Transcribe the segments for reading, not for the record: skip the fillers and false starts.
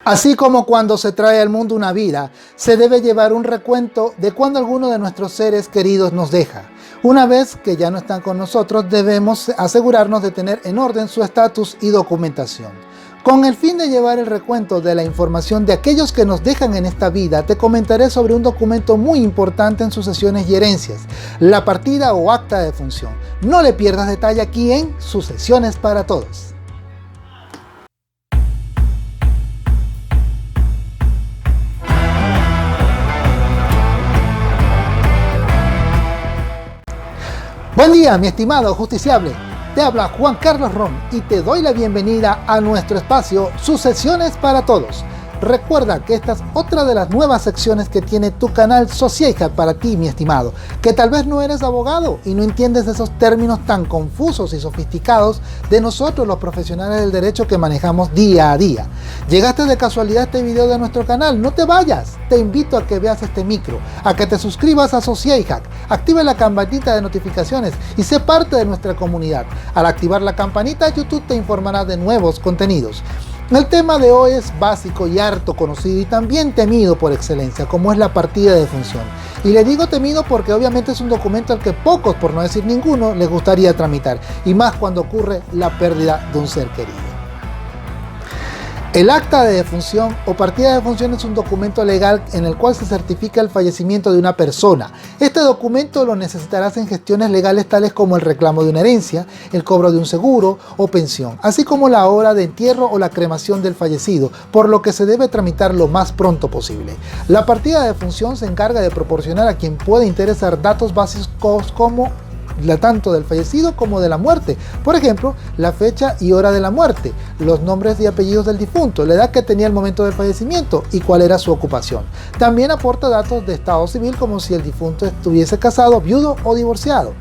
Así como cuando se trae al mundo una vida, se debe llevar un recuento de cuando alguno de nuestros seres queridos nos deja. Una vez que ya no están con nosotros, debemos asegurarnos de tener en orden su estatus y documentación. Con el fin de llevar el recuento de la información de aquellos que nos dejan en esta vida, te comentaré sobre un documento muy importante en sucesiones y herencias, la partida o acta de defunción. No le pierdas detalle aquí en Sucesiones para Todos. Buen día, mi estimado justiciable. Te habla Juan Carlos Ron y te doy la bienvenida a nuestro espacio Sucesiones para Todos. Recuerda que esta es otra de las nuevas secciones que tiene tu canal Sociedad para ti, mi estimado, que tal vez no eres abogado y no entiendes esos términos tan confusos y sofisticados de nosotros los profesionales del derecho que manejamos día a día. Llegaste de casualidad a este video de nuestro canal, no te vayas, te invito a que veas este micro, a que te suscribas a Sociedad, activa la campanita de notificaciones y sé parte de nuestra comunidad. Al activar la campanita, YouTube te informará de nuevos contenidos. El tema de hoy es básico y harto conocido y también temido por excelencia, como es la partida de defunción. Y le digo temido porque obviamente es un documento al que pocos, por no decir ninguno, les gustaría tramitar, y más cuando ocurre la pérdida de un ser querido. El acta de defunción o partida de defunción es un documento legal en el cual se certifica el fallecimiento de una persona. Este documento lo necesitarás en gestiones legales tales como el reclamo de una herencia, el cobro de un seguro o pensión, así como la hora de entierro o la cremación del fallecido, por lo que se debe tramitar lo más pronto posible. La partida de defunción se encarga de proporcionar a quien pueda interesar datos básicos como tanto del fallecido como de la muerte, por ejemplo, la fecha y hora de la muerte, los nombres y apellidos del difunto, la edad que tenía al momento del fallecimiento y cuál era su ocupación. También aporta datos de estado civil como si el difunto estuviese casado, viudo o divorciado.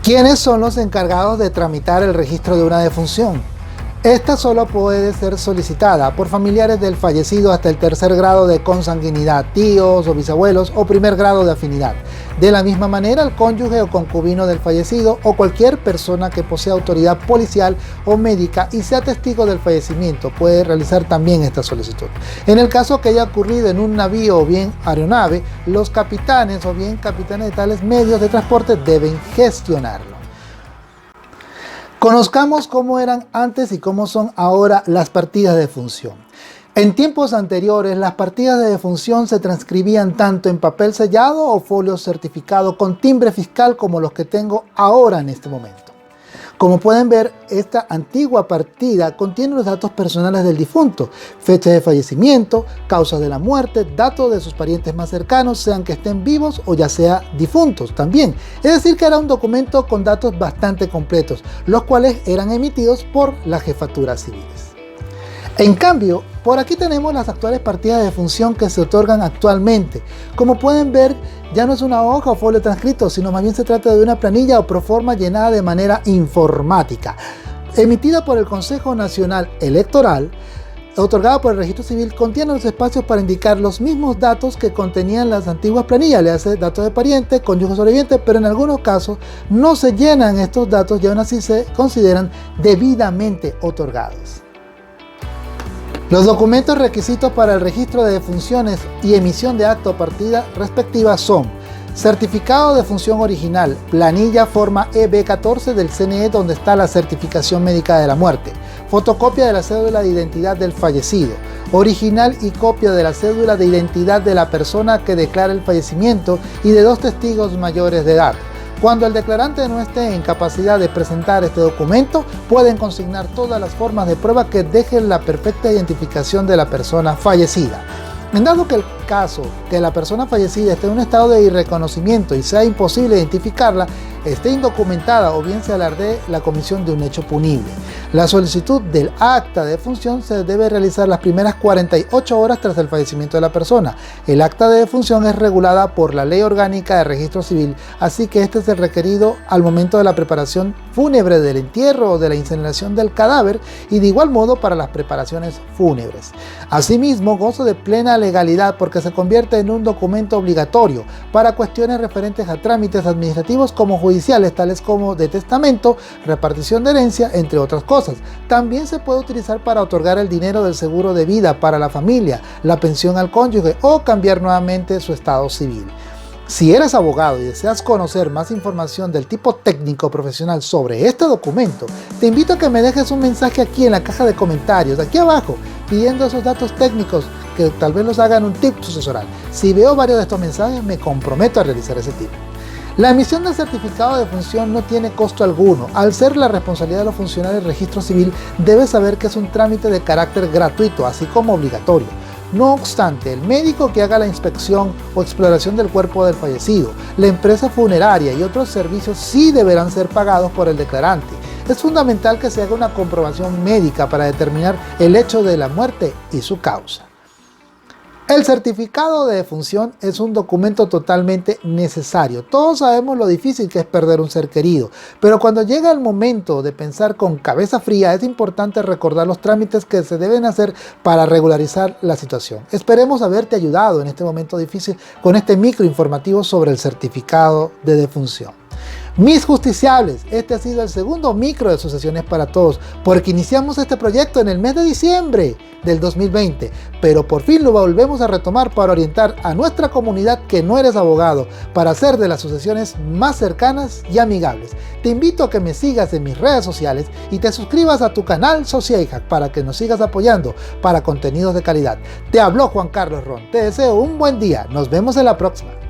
¿Quiénes son los encargados de tramitar el registro de una defunción? Esta solo puede ser solicitada por familiares del fallecido hasta el tercer grado de consanguinidad, tíos o bisabuelos o primer grado de afinidad. De la misma manera, el cónyuge o concubino del fallecido o cualquier persona que posea autoridad policial o médica y sea testigo del fallecimiento puede realizar también esta solicitud. En el caso que haya ocurrido en un navío o bien aeronave, los capitanes o bien capitanes de tales medios de transporte deben gestionarlo. Conozcamos cómo eran antes y cómo son ahora las partidas de defunción. En tiempos anteriores, las partidas de defunción se transcribían tanto en papel sellado o folio certificado con timbre fiscal como los que tengo ahora en este momento. Como pueden ver, esta antigua partida contiene los datos personales del difunto, fecha de fallecimiento, causas de la muerte, datos de sus parientes más cercanos, sean que estén vivos o ya sea difuntos también. Es decir, que era un documento con datos bastante completos, los cuales eran emitidos por las jefaturas civiles. En cambio, por aquí tenemos las actuales partidas de defunción que se otorgan actualmente. Como pueden ver, ya no es una hoja o folio transcrito, sino más bien se trata de una planilla o proforma llenada de manera informática, emitida por el Consejo Nacional Electoral, otorgada por el Registro Civil. Contiene los espacios para indicar los mismos datos que contenían las antiguas planillas, le hace datos de pariente, cónyuge sobreviviente, pero en algunos casos no se llenan estos datos y aún así se consideran debidamente otorgados. Los documentos requisitos para el registro de defunciones y emisión de acta o partida respectiva son: certificado de defunción original, planilla forma EB14 del CNE donde está la certificación médica de la muerte, fotocopia de la cédula de identidad del fallecido, original y copia de la cédula de identidad de la persona que declara el fallecimiento y de 2 testigos mayores de edad. Cuando el declarante no esté en capacidad de presentar este documento, pueden consignar todas las formas de prueba que dejen la perfecta identificación de la persona fallecida. En dado que el caso que la persona fallecida esté en un estado de irreconocimiento y sea imposible identificarla, esté indocumentada o bien se alardee la comisión de un hecho punible. La solicitud del acta de defunción se debe realizar las primeras 48 horas tras el fallecimiento de la persona. El acta de defunción es regulada por la Ley Orgánica de Registro Civil, así que este es el requerido al momento de la preparación fúnebre, del entierro o de la incineración del cadáver, y de igual modo para las preparaciones fúnebres. Asimismo, goza de plena legalidad porque se convierte en un documento obligatorio para cuestiones referentes a trámites administrativos como judiciales extrajudiciales, tales como de testamento, repartición de herencia, entre otras cosas. También se puede utilizar para otorgar el dinero del seguro de vida para la familia, la pensión al cónyuge o cambiar nuevamente su estado civil. Si eres abogado y deseas conocer más información del tipo técnico profesional sobre este documento, te invito a que me dejes un mensaje aquí en la caja de comentarios, aquí abajo, pidiendo esos datos técnicos que tal vez los hagan un tip sucesoral. Si veo varios de estos mensajes, me comprometo a realizar ese tip. La emisión del certificado de defunción no tiene costo alguno. Al ser la responsabilidad de los funcionarios del registro civil, debes saber que es un trámite de carácter gratuito, así como obligatorio. No obstante, el médico que haga la inspección o exploración del cuerpo del fallecido, la empresa funeraria y otros servicios sí deberán ser pagados por el declarante. Es fundamental que se haga una comprobación médica para determinar el hecho de la muerte y su causa. El certificado de defunción es un documento totalmente necesario. Todos sabemos lo difícil que es perder un ser querido, pero cuando llega el momento de pensar con cabeza fría, es importante recordar los trámites que se deben hacer para regularizar la situación. Esperemos haberte ayudado en este momento difícil con este micro informativo sobre el certificado de defunción. Mis justiciables, este ha sido el segundo micro de Sucesiones para Todos, porque iniciamos este proyecto en el mes de diciembre del 2020, pero por fin lo volvemos a retomar para orientar a nuestra comunidad que no eres abogado, para hacer de las sucesiones más cercanas y amigables. Te invito a que me sigas en mis redes sociales y te suscribas a tu canal Sociedad para que nos sigas apoyando para contenidos de calidad. Te habló Juan Carlos Ron, te deseo un buen día, nos vemos en la próxima.